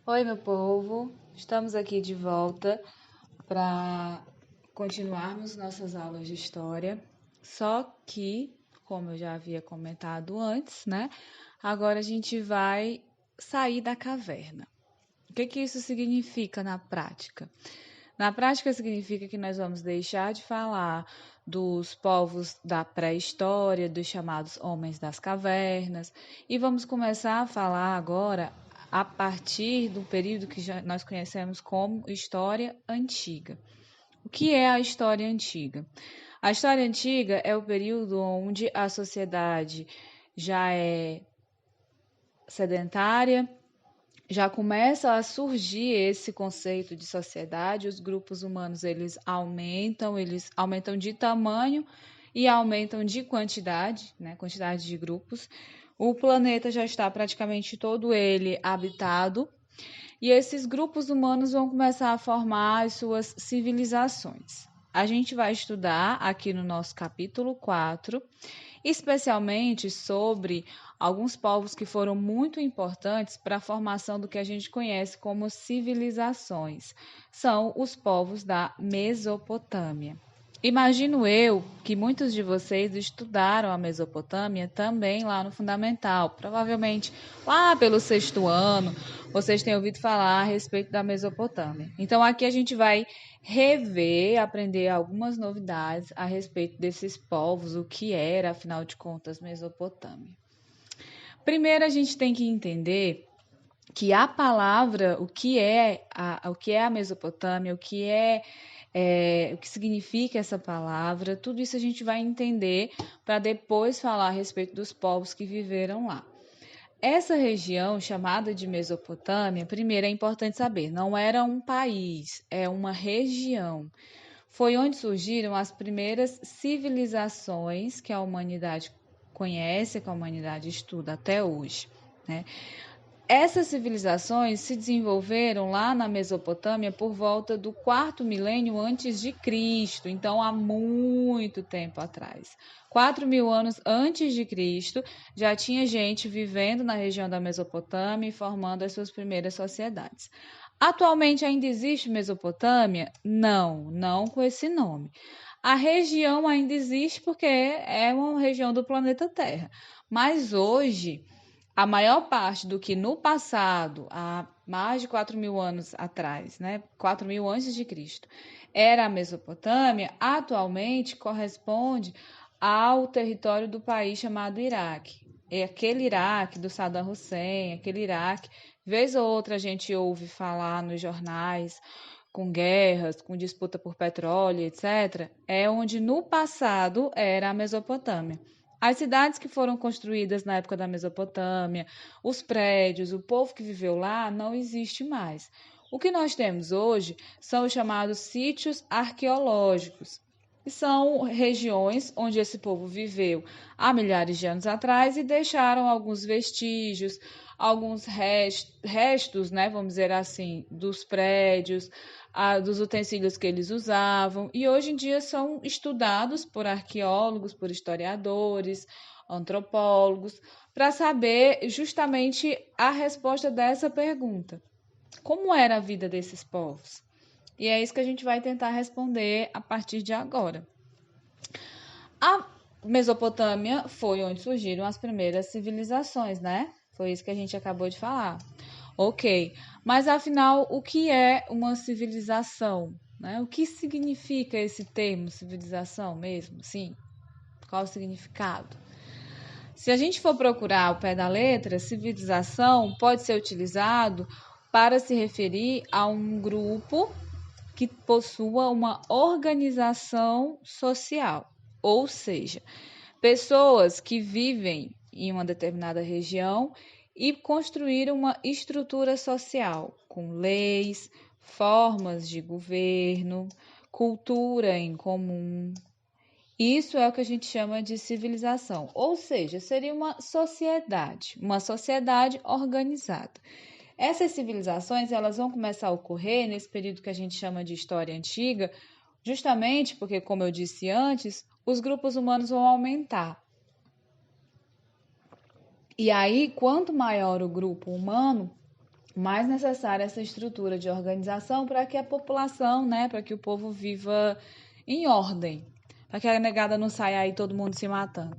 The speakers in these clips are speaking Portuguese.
Oi, meu povo! Estamos aqui de volta para continuarmos nossas aulas de história. Só que, como eu já havia comentado antes, né? Agora a gente vai sair da caverna. O que que isso significa na prática? Na prática, significa que nós vamos deixar de falar dos povos da pré-história, dos chamados homens das cavernas, e vamos começar a falar agora a partir do período que nós conhecemos como História Antiga. O que é a História Antiga? A História Antiga é o período onde a sociedade já é sedentária, já começa a surgir esse conceito de sociedade, os grupos humanos eles aumentam de tamanho e aumentam de quantidade, né, quantidade de grupos. O planeta já está praticamente todo ele habitado e esses grupos humanos vão começar a formar as suas civilizações. A gente vai estudar aqui no nosso capítulo 4 especialmente sobre alguns povos que foram muito importantes para a formação do que a gente conhece como civilizações. São os povos da Mesopotâmia. Imagino eu que muitos de vocês estudaram a Mesopotâmia também lá no Fundamental. Provavelmente lá pelo sexto ano, vocês têm ouvido falar a respeito da Mesopotâmia. Então aqui a gente vai rever, aprender algumas novidades a respeito desses povos, o que era, afinal de contas, Mesopotâmia. Primeiro a gente tem que entender que a palavra, o que é a Mesopotâmia, o que significa essa palavra, tudo isso a gente vai entender para depois falar a respeito dos povos que viveram lá. Essa região chamada de Mesopotâmia, primeiro é importante saber, não era um país, é uma região. Foi onde surgiram as primeiras civilizações que a humanidade conhece, que a humanidade estuda até hoje, né? Essas civilizações se desenvolveram lá na Mesopotâmia por volta do quarto milênio antes de Cristo, então há muito tempo atrás. 4.000 anos antes de Cristo, já tinha gente vivendo na região da Mesopotâmia e formando as suas primeiras sociedades. Atualmente ainda existe Mesopotâmia? Não, não com esse nome. A região ainda existe porque é uma região do planeta Terra. Mas hoje a maior parte do que no passado, há mais de 4.000 anos atrás, né, 4.000 antes de Cristo, era a Mesopotâmia, atualmente corresponde ao território do país chamado Iraque. É aquele Iraque do Saddam Hussein, aquele Iraque, vez ou outra a gente ouve falar nos jornais, com guerras, com disputa por petróleo, etc., é onde no passado era a Mesopotâmia. As cidades que foram construídas na época da Mesopotâmia, os prédios, o povo que viveu lá, não existe mais. O que nós temos hoje são os chamados sítios arqueológicos, que são regiões onde esse povo viveu há milhares de anos atrás e deixaram alguns vestígios, alguns restos, né, vamos dizer assim, dos prédios, dos utensílios que eles usavam, e hoje em dia são estudados por arqueólogos, por historiadores, antropólogos, para saber justamente a resposta dessa pergunta. Como era a vida desses povos? E é isso que a gente vai tentar responder a partir de agora. A Mesopotâmia foi onde surgiram as primeiras civilizações, né? Foi isso que a gente acabou de falar. Ok, mas afinal, o que é uma civilização? Né? O que significa esse termo, civilização mesmo? Sim, qual o significado? Se a gente for procurar ao pé da letra, civilização pode ser utilizado para se referir a um grupo que possua uma organização social, ou seja, pessoas que vivem em uma determinada região e construíram uma estrutura social com leis, formas de governo, cultura em comum. Isso é o que a gente chama de civilização, ou seja, seria uma sociedade organizada. Essas civilizações elas vão começar a ocorrer nesse período que a gente chama de história antiga, justamente porque, como eu disse antes, os grupos humanos vão aumentar. E aí, quanto maior o grupo humano, mais necessária essa estrutura de organização para que a população, né, para que o povo viva em ordem, para que a negada não saia aí todo mundo se matando.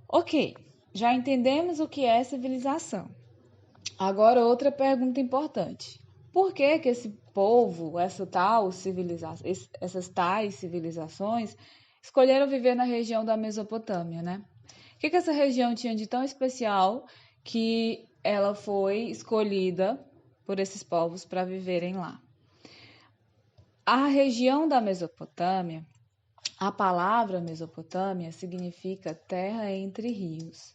Ok, já entendemos o que é civilização. Agora outra pergunta importante. Por que que esse povo, essas tais civilizações, escolheram viver na região da Mesopotâmia, né? O que que essa região tinha de tão especial que ela foi escolhida por esses povos para viverem lá? A região da Mesopotâmia, a palavra Mesopotâmia significa terra entre rios.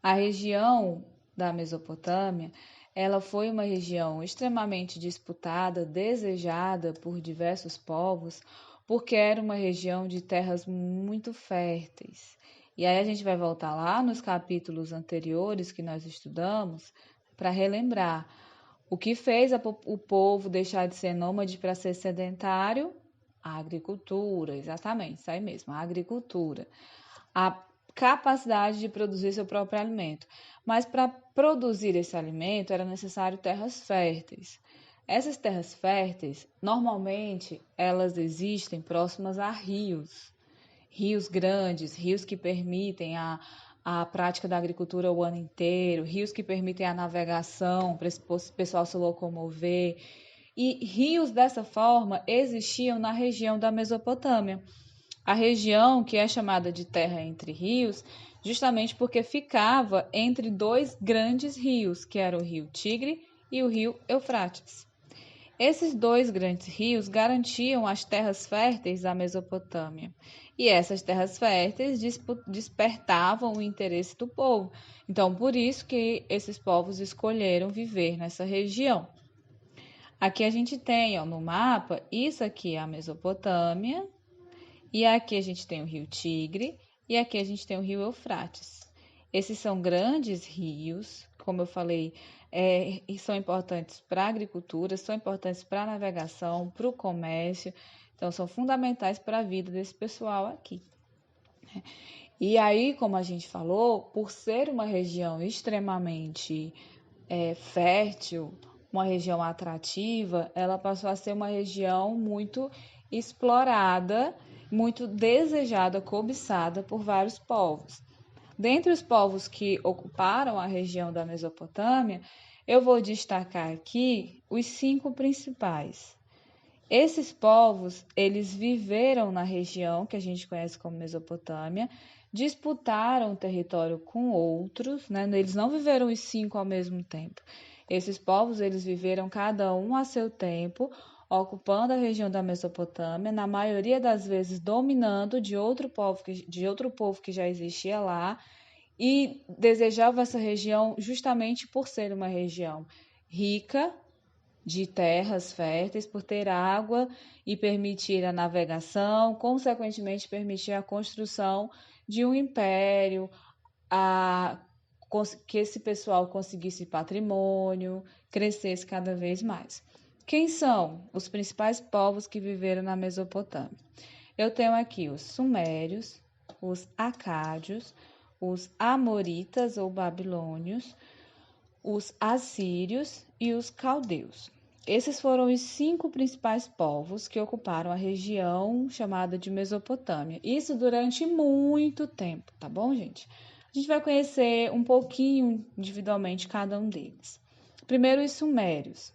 A região da Mesopotâmia, ela foi uma região extremamente disputada, desejada por diversos povos, porque era uma região de terras muito férteis. E aí a gente vai voltar lá nos capítulos anteriores que nós estudamos para relembrar o que fez o povo deixar de ser nômade para ser sedentário. A agricultura, exatamente, isso aí mesmo, a agricultura. A capacidade de produzir seu próprio alimento. Mas para produzir esse alimento era necessário terras férteis. Essas terras férteis, normalmente, elas existem próximas a rios. Rios grandes, rios que permitem a prática da agricultura o ano inteiro, rios que permitem a navegação para esse pessoal se locomover. E rios dessa forma existiam na região da Mesopotâmia. A região que é chamada de Terra entre Rios, justamente porque ficava entre dois grandes rios, que eram o Rio Tigre e o Rio Eufrates. Esses dois grandes rios garantiam as terras férteis da Mesopotâmia. E essas terras férteis despertavam o interesse do povo. Então, por isso que esses povos escolheram viver nessa região. Aqui a gente tem, ó, no mapa, isso aqui é a Mesopotâmia, e aqui a gente tem o Rio Tigre, e aqui a gente tem o Rio Eufrates. Esses são grandes rios, como eu falei, são importantes para a agricultura, são importantes para a navegação, para o comércio, então são fundamentais para a vida desse pessoal aqui. E aí, como a gente falou, por ser uma região extremamente fértil, uma região atrativa, ela passou a ser uma região muito explorada, muito desejada, cobiçada por vários povos. Dentre os povos que ocuparam a região da Mesopotâmia, eu vou destacar aqui os 5 principais. Esses povos, eles viveram na região que a gente conhece como Mesopotâmia, disputaram o território com outros, né? Eles não viveram os 5 ao mesmo tempo. Esses povos, eles viveram cada um a seu tempo, ocupando a região da Mesopotâmia, na maioria das vezes dominando de outro povo que já existia lá, e desejava essa região justamente por ser uma região rica de terras férteis, por ter água e permitir a navegação, consequentemente permitir a construção de um império, que esse pessoal conseguisse patrimônio, crescesse cada vez mais. Quem são os principais povos que viveram na Mesopotâmia? Eu tenho aqui os sumérios, os acádios, os amoritas ou babilônios, os assírios e os caldeus. Esses foram os 5 principais povos que ocuparam a região chamada de Mesopotâmia. Isso durante muito tempo, tá bom, gente? A gente vai conhecer um pouquinho individualmente cada um deles. Primeiro, os sumérios.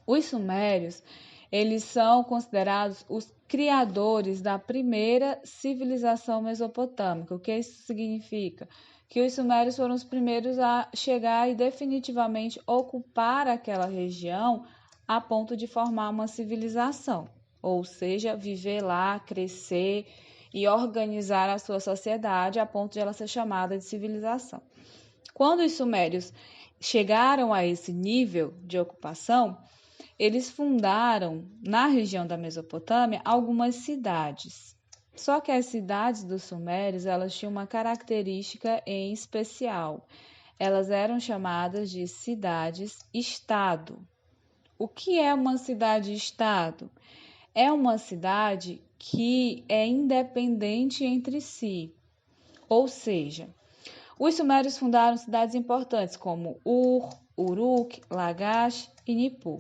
Os sumérios, eles são considerados os criadores da primeira civilização mesopotâmica. O que isso significa? Que os sumérios foram os primeiros a chegar e definitivamente ocupar aquela região a ponto de formar uma civilização, ou seja, viver lá, crescer e organizar a sua sociedade a ponto de ela ser chamada de civilização. Quando os sumérios chegaram a esse nível de ocupação, eles fundaram na região da Mesopotâmia algumas cidades. Só que as cidades dos sumérios, elas tinham uma característica em especial. Elas eram chamadas de cidades-estado. O que é uma cidade-estado? É uma cidade que é independente entre si. Ou seja, os sumérios fundaram cidades importantes como Ur, Uruk, Lagash e Nippur.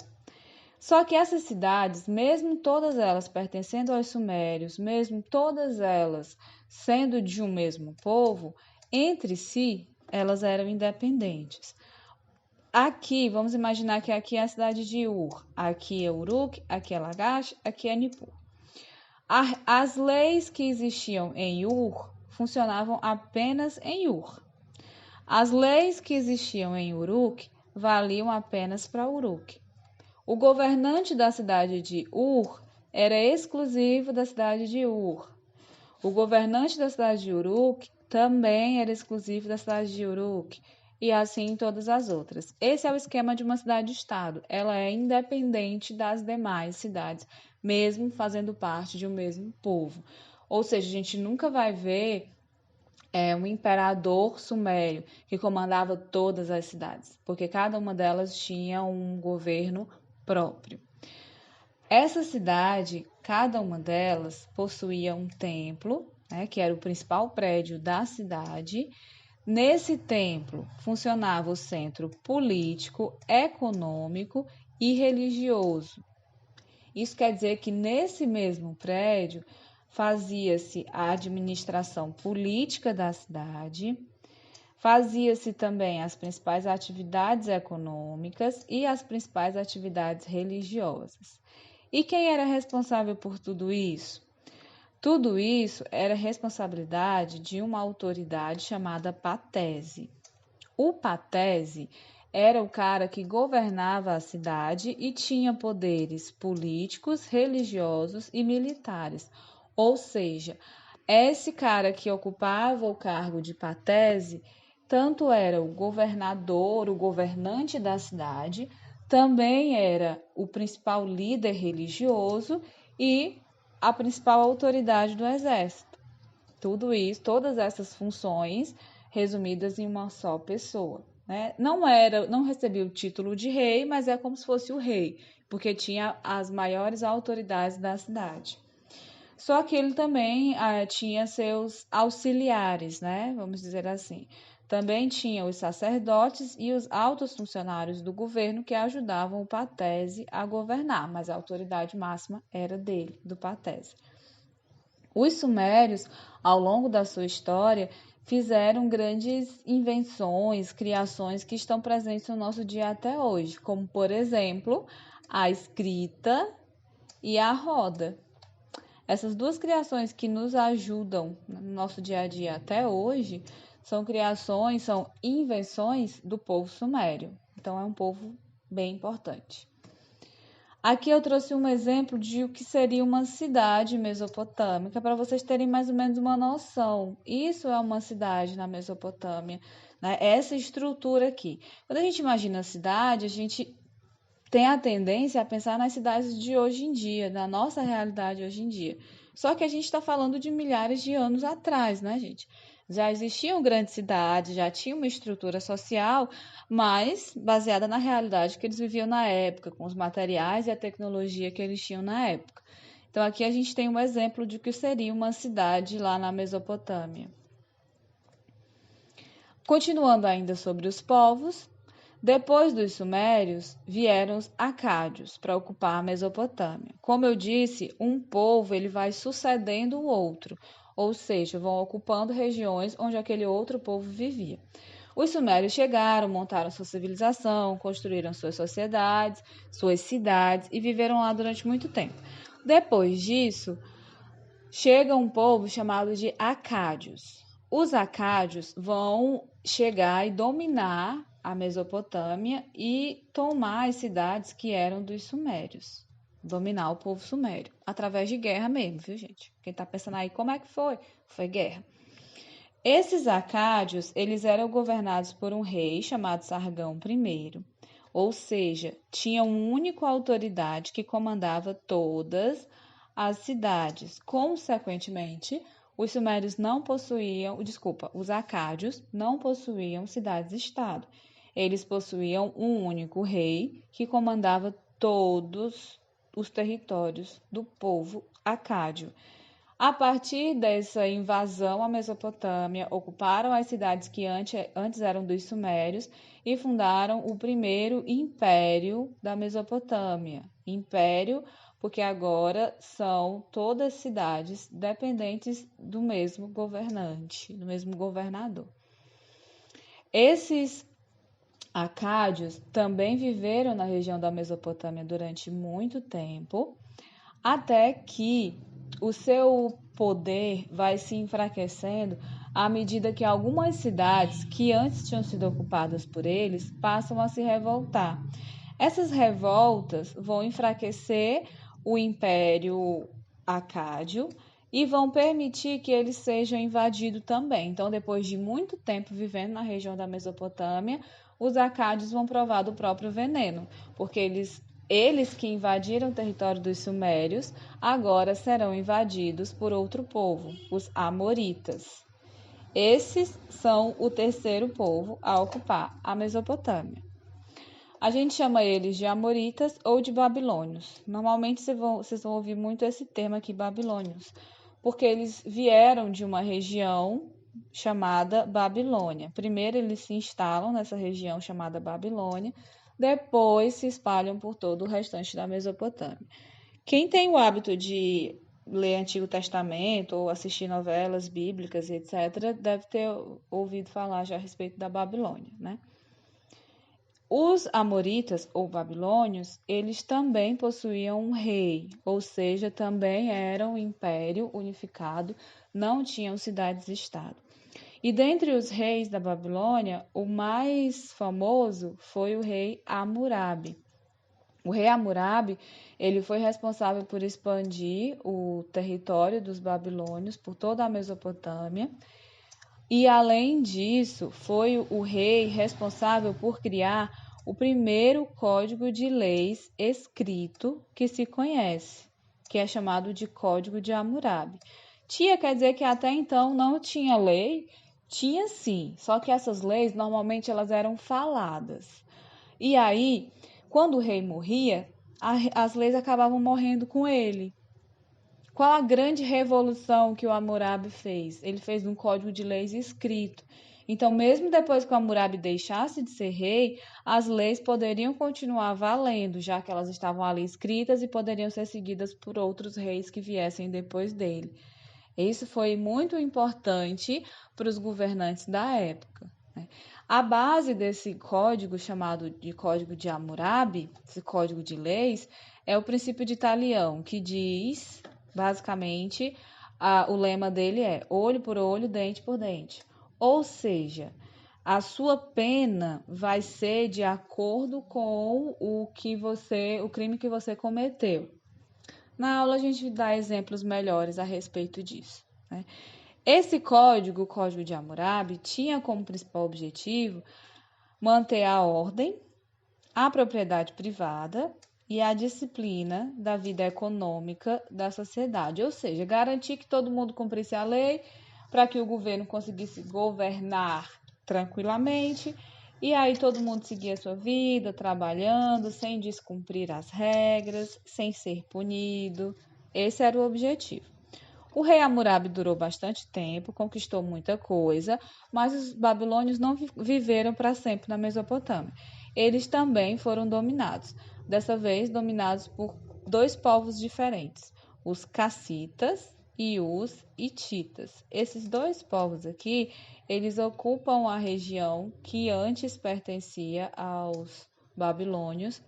Só que essas cidades, mesmo todas elas pertencendo aos sumérios, mesmo todas elas sendo de um mesmo povo, entre si elas eram independentes. Aqui, vamos imaginar que aqui é a cidade de Ur, aqui é Uruk, aqui é Lagash, aqui é Nippur. As leis que existiam em Ur funcionavam apenas em Ur. As leis que existiam em Uruk valiam apenas para Uruk. O governante da cidade de Ur era exclusivo da cidade de Ur. O governante da cidade de Uruk também era exclusivo da cidade de Uruk. E assim todas as outras. Esse é o esquema de uma cidade-estado. Ela é independente das demais cidades, mesmo fazendo parte de um mesmo povo. Ou seja, a gente nunca vai ver um imperador sumério que comandava todas as cidades, porque cada uma delas tinha um governo próprio. Essa cidade, cada uma delas, possuía um templo, né, que era o principal prédio da cidade. Nesse templo funcionava o centro político, econômico e religioso. Isso quer dizer que nesse mesmo prédio fazia-se a administração política da cidade, fazia-se também as principais atividades econômicas e as principais atividades religiosas. E quem era responsável por tudo isso? Tudo isso era responsabilidade de uma autoridade chamada patese. O patese era o cara que governava a cidade e tinha poderes políticos, religiosos e militares. Ou seja, esse cara que ocupava o cargo de patese tanto era o governador, o governante da cidade, também era o principal líder religioso e a principal autoridade do exército. Tudo isso, todas essas funções resumidas em uma só pessoa, né? Não recebia o título de rei, mas é como se fosse o rei, porque tinha as maiores autoridades da cidade. Só que ele também tinha seus auxiliares, né? Vamos dizer assim. Também tinha os sacerdotes e os altos funcionários do governo que ajudavam o patese a governar, mas a autoridade máxima era dele, do patese. Os sumérios, ao longo da sua história, fizeram grandes invenções, criações que estão presentes no nosso dia até hoje, como, por exemplo, a escrita e a roda. Essas duas criações que nos ajudam no nosso dia a dia até hoje são criações, são invenções do povo sumério. Então, é um povo bem importante. Aqui eu trouxe um exemplo de o que seria uma cidade mesopotâmica, para vocês terem mais ou menos uma noção. Isso é uma cidade na Mesopotâmia, né? Essa estrutura aqui. Quando a gente imagina a cidade, a gente tem a tendência a pensar nas cidades de hoje em dia, na nossa realidade hoje em dia. Só que a gente está falando de milhares de anos atrás, né, gente? Já existiam grandes cidades, já tinha uma estrutura social, mas baseada na realidade que eles viviam na época, com os materiais e a tecnologia que eles tinham na época. Então, aqui a gente tem um exemplo de o que seria uma cidade lá na Mesopotâmia. Continuando ainda sobre os povos, depois dos sumérios, vieram os acádios para ocupar a Mesopotâmia. Como eu disse, um povo ele vai sucedendo o outro, ou seja, vão ocupando regiões onde aquele outro povo vivia. Os sumérios chegaram, montaram sua civilização, construíram suas sociedades, suas cidades e viveram lá durante muito tempo. Depois disso, chega um povo chamado de acádios. Os acádios vão chegar e dominar a Mesopotâmia e tomar as cidades que eram dos sumérios. Dominar o povo sumério, através de guerra mesmo, viu, gente? Quem tá pensando aí como é que foi? Foi guerra. Esses acádios, eles eram governados por um rei chamado Sargão I, ou seja, tinha uma única autoridade que comandava todas as cidades. Consequentemente, os sumérios não possuíam, os acádios não possuíam cidades-estado. Eles possuíam um único rei que comandava todos os territórios do povo acádio. A partir dessa invasão à Mesopotâmia, ocuparam as cidades que antes eram dos Sumérios e fundaram o primeiro império da Mesopotâmia. Império, porque agora são todas cidades dependentes do mesmo governante, do mesmo governador. Esses acádios também viveram na região da Mesopotâmia durante muito tempo, até que o seu poder vai se enfraquecendo à medida que algumas cidades que antes tinham sido ocupadas por eles passam a se revoltar. Essas revoltas vão enfraquecer o Império Acádio e vão permitir que ele seja invadido também. Então, depois de muito tempo vivendo na região da Mesopotâmia, os acádios vão provar do próprio veneno, porque eles que invadiram o território dos sumérios, agora serão invadidos por outro povo, os amoritas. Esses são o terceiro povo a ocupar a Mesopotâmia. A gente chama eles de amoritas ou de babilônios. Normalmente vocês vão ouvir muito esse termo aqui, babilônios, porque eles vieram de uma região chamada Babilônia. Primeiro eles se instalam nessa região chamada Babilônia, depois se espalham por todo o restante da Mesopotâmia. Quem tem o hábito de ler Antigo Testamento ou assistir novelas bíblicas, etc., deve ter ouvido falar já a respeito da Babilônia, né? Os amoritas ou babilônios, eles também possuíam um rei, ou seja, também eram um império unificado, não tinham cidades-estado. E dentre os reis da Babilônia, o mais famoso foi o rei Hammurabi. O rei Hammurabi, ele foi responsável por expandir o território dos babilônios por toda a Mesopotâmia. E, além disso, foi o rei responsável por criar o primeiro código de leis escrito que se conhece, que é chamado de Código de Hammurabi. Quer dizer que até então não tinha lei? Tinha sim, só que essas leis normalmente elas eram faladas. E aí, quando o rei morria, as leis acabavam morrendo com ele. Qual a grande revolução que o Hammurabi fez? Ele fez um código de leis escrito. Então, mesmo depois que o Hammurabi deixasse de ser rei, as leis poderiam continuar valendo, já que elas estavam ali escritas e poderiam ser seguidas por outros reis que viessem depois dele. Isso foi muito importante para os governantes da época, né? A base desse código, chamado de Código de Hammurabi, esse código de leis, é o princípio de Talião, que diz, basicamente, o lema dele é olho por olho, dente por dente. Ou seja, a sua pena vai ser de acordo com o crime que você cometeu. Na aula a gente dá exemplos melhores a respeito disso, né? Esse código, o Código de Hammurabi, tinha como principal objetivo manter a ordem, a propriedade privada e a disciplina da vida econômica da sociedade, ou seja, garantir que todo mundo cumprisse a lei para que o governo conseguisse governar tranquilamente e aí todo mundo seguia a sua vida, trabalhando, sem descumprir as regras, sem ser punido. Esse era o objetivo. O rei Hammurabi durou bastante tempo, conquistou muita coisa, mas os babilônios não viveram para sempre na Mesopotâmia. Eles também foram dominados, dessa vez dominados por dois povos diferentes, os cassitas e os hititas. Esses dois povos aqui, eles ocupam a região que antes pertencia aos babilônios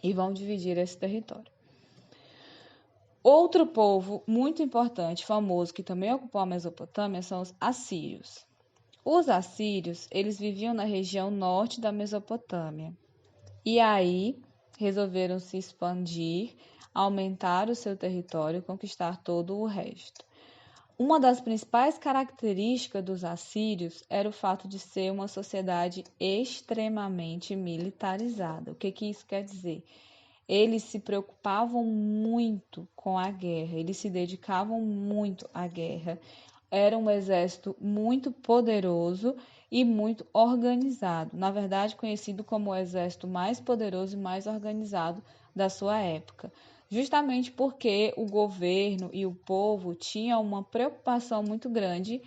e vão dividir esse território. Outro povo muito importante, famoso, que também ocupou a Mesopotâmia são os assírios. Os assírios, eles viviam na região norte da Mesopotâmia. E aí resolveram se expandir, aumentar o seu território e conquistar todo o resto. Uma das principais características dos assírios era o fato de ser uma sociedade extremamente militarizada. O que isso quer dizer? Eles se preocupavam muito com a guerra, eles se dedicavam muito à guerra. Era um exército muito poderoso e muito organizado. Na verdade, conhecido como o exército mais poderoso e mais organizado da sua época. justamente porque o governo e o povo tinham uma preocupação muito grande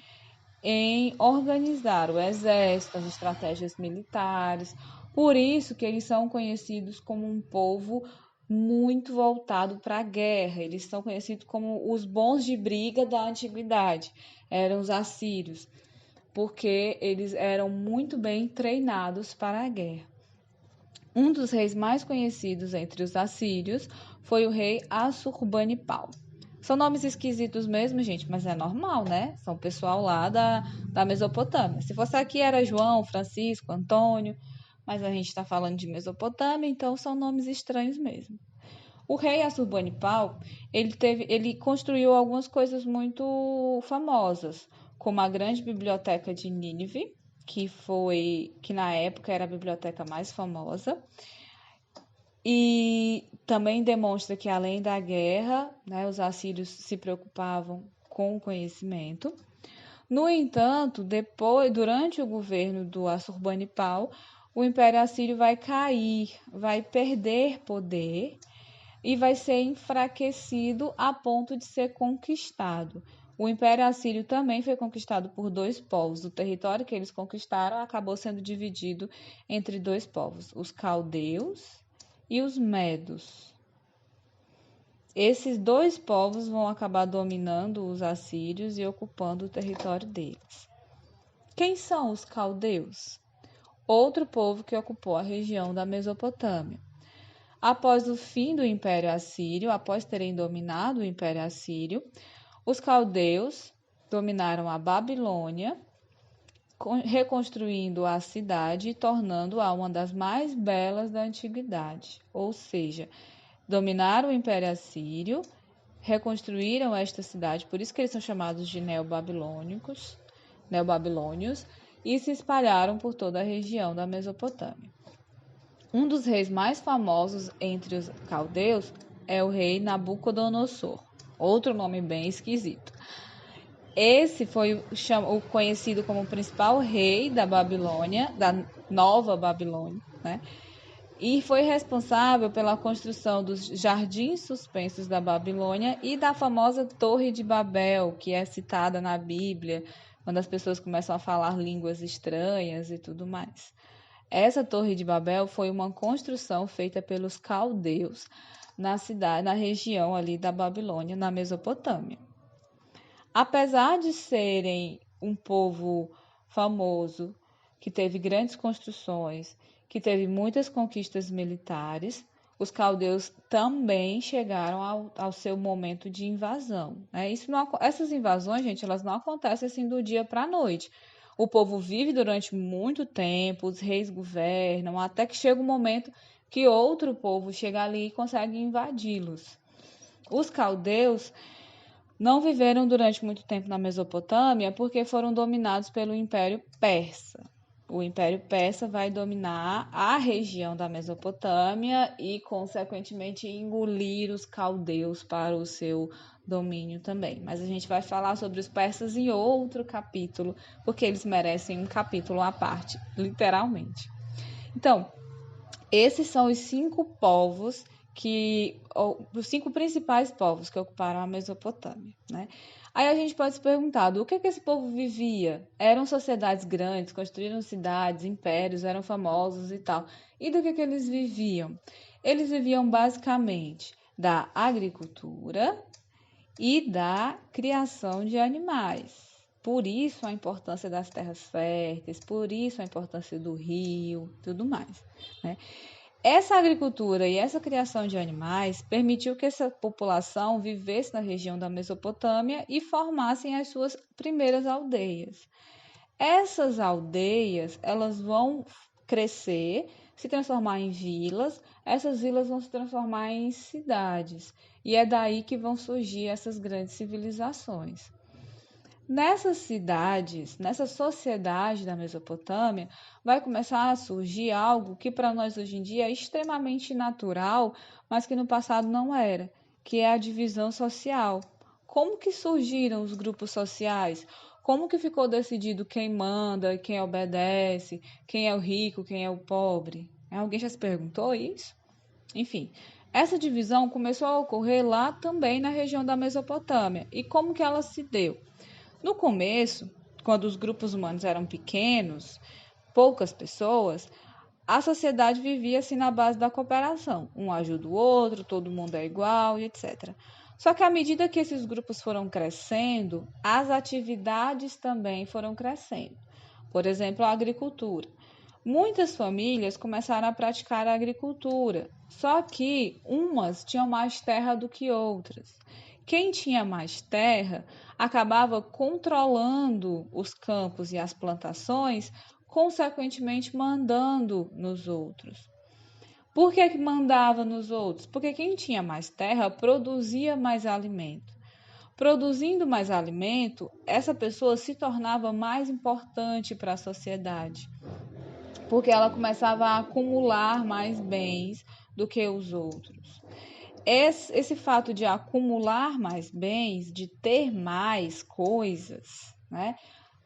em organizar o exército, as estratégias militares. Por isso que eles são conhecidos como um povo muito voltado para a guerra. Eles são conhecidos como os bons de briga da antiguidade. Eram os assírios, porque eles eram muito bem treinados para a guerra. Um dos reis mais conhecidos entre os assírios foi o rei Assurbanipal. São nomes esquisitos mesmo, gente, mas é normal, né? São pessoal lá da Mesopotâmia. Se fosse aqui era João, Francisco, Antônio, mas a gente está falando de Mesopotâmia, então são nomes estranhos mesmo. O rei Assurbanipal, ele construiu algumas coisas muito famosas, como a grande biblioteca de Nínive, que na época era a biblioteca mais famosa, e também demonstra que além da guerra, né, os assírios se preocupavam com o conhecimento. No entanto, durante o governo do Assurbanipal, o Império Assírio vai cair, vai perder poder e vai ser enfraquecido a ponto de ser conquistado. O Império Assírio também foi conquistado por dois povos. O território que eles conquistaram acabou sendo dividido entre dois povos, os caldeus e os medos. Esses dois povos vão acabar dominando os assírios e ocupando o território deles. Quem são os caldeus? Outro povo que ocupou a região da Mesopotâmia. Após o fim do Império Assírio, após terem dominado o Império Assírio, os caldeus dominaram a Babilônia, reconstruindo a cidade e tornando-a uma das mais belas da antiguidade. Ou seja, dominaram o Império Assírio, reconstruíram esta cidade, por isso que eles são chamados de neobabilônios, e se espalharam por toda a região da Mesopotâmia. Um dos reis mais famosos entre os caldeus é o rei Nabucodonosor, outro nome bem esquisito. Esse foi o conhecido como o principal rei da Babilônia, da Nova Babilônia, né? E foi responsável pela construção dos jardins suspensos da Babilônia e da famosa Torre de Babel, que é citada na Bíblia, quando as pessoas começam a falar línguas estranhas e tudo mais. Essa Torre de Babel foi uma construção feita pelos caldeus na cidade, na região ali da Babilônia, na Mesopotâmia. Apesar de serem um povo famoso, que teve grandes construções, que teve muitas conquistas militares, os caldeus também chegaram ao seu momento de invasão, né? Essas invasões, gente, elas não acontecem assim do dia para a noite. O povo vive durante muito tempo, os reis governam, até que chega um momento que outro povo chega ali e consegue invadi-los. Os caldeus não viveram durante muito tempo na Mesopotâmia porque foram dominados pelo Império Persa. O Império Persa vai dominar a região da Mesopotâmia e, consequentemente, engolir os caldeus para o seu domínio também. Mas a gente vai falar sobre os persas em outro capítulo, porque eles merecem um capítulo à parte, literalmente. Então, esses são os 5 povos os 5 principais povos que ocuparam a Mesopotâmia, né? Aí a gente pode se perguntar, do que esse povo vivia? Eram sociedades grandes, construíram cidades, impérios, eram famosos e tal. E do que eles viviam? Eles viviam basicamente da agricultura e da criação de animais. Por isso a importância das terras férteis, por isso a importância do rio, tudo mais, né? Essa agricultura e essa criação de animais permitiu que essa população vivesse na região da Mesopotâmia e formassem as suas primeiras aldeias. Essas aldeias, elas vão crescer, se transformar em vilas, essas vilas vão se transformar em cidades, e é daí que vão surgir essas grandes civilizações. Nessas cidades, nessa sociedade da Mesopotâmia, vai começar a surgir algo que para nós hoje em dia é extremamente natural, mas que no passado não era, que é a divisão social. Como que surgiram os grupos sociais? Como que ficou decidido quem manda, quem obedece, quem é o rico, quem é o pobre? Alguém já se perguntou isso? Enfim, essa divisão começou a ocorrer lá também na região da Mesopotâmia. E como que ela se deu? No começo, quando os grupos humanos eram pequenos, poucas pessoas, a sociedade vivia assim na base da cooperação. Um ajuda o outro, todo mundo é igual e etc. Só que à medida que esses grupos foram crescendo, as atividades também foram crescendo. Por exemplo, a agricultura. Muitas famílias começaram a praticar a agricultura, só que umas tinham mais terra do que outras. Quem tinha mais terra acabava controlando os campos e as plantações, consequentemente mandando nos outros. Por que mandava nos outros? Porque quem tinha mais terra produzia mais alimento. Produzindo mais alimento, essa pessoa se tornava mais importante para a sociedade, porque ela começava a acumular mais bens do que os outros. Esse fato de acumular mais bens, de ter mais coisas, né,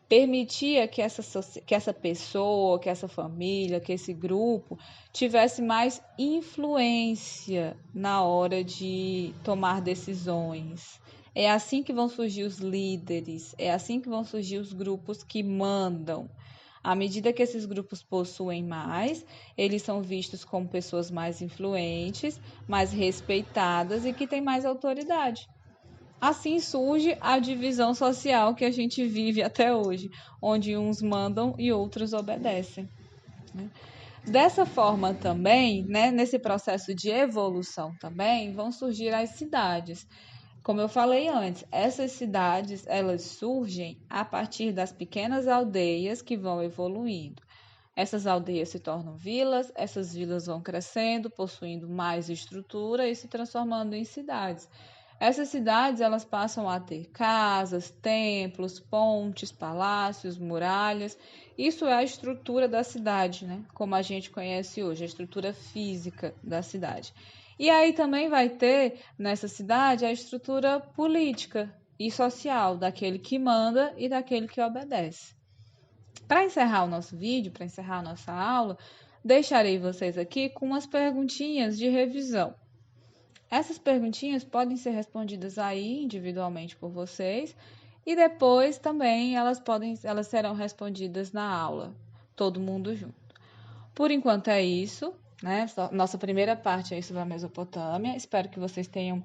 permitia que essa pessoa, que essa família, que esse grupo tivesse mais influência na hora de tomar decisões. É assim que vão surgir os líderes, é assim que vão surgir os grupos que mandam. À medida que esses grupos possuem mais, eles são vistos como pessoas mais influentes, mais respeitadas e que têm mais autoridade. Assim surge a divisão social que a gente vive até hoje, onde uns mandam e outros obedecem. Dessa forma também, né, nesse processo de evolução também, vão surgir as cidades. Como eu falei antes, essas cidades elas surgem a partir das pequenas aldeias que vão evoluindo. Essas aldeias se tornam vilas, essas vilas vão crescendo, possuindo mais estrutura e se transformando em cidades. Essas cidades elas passam a ter casas, templos, pontes, palácios, muralhas. Isso é a estrutura da cidade, né? Como a gente conhece hoje, a estrutura física da cidade. E aí também vai ter nessa cidade a estrutura política e social daquele que manda e daquele que obedece. Para encerrar o nosso vídeo, para encerrar a nossa aula, deixarei vocês aqui com umas perguntinhas de revisão. Essas perguntinhas podem ser respondidas aí individualmente por vocês e depois também elas serão respondidas na aula, todo mundo junto. Por enquanto é isso, né? Nossa primeira parte é sobre a Mesopotâmia. Espero que vocês tenham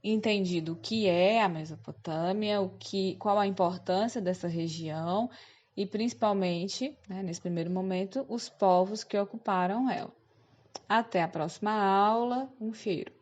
entendido o que é a Mesopotâmia, qual a importância dessa região e principalmente, né, nesse primeiro momento, os povos que ocuparam ela. Até a próxima aula. Um cheiro.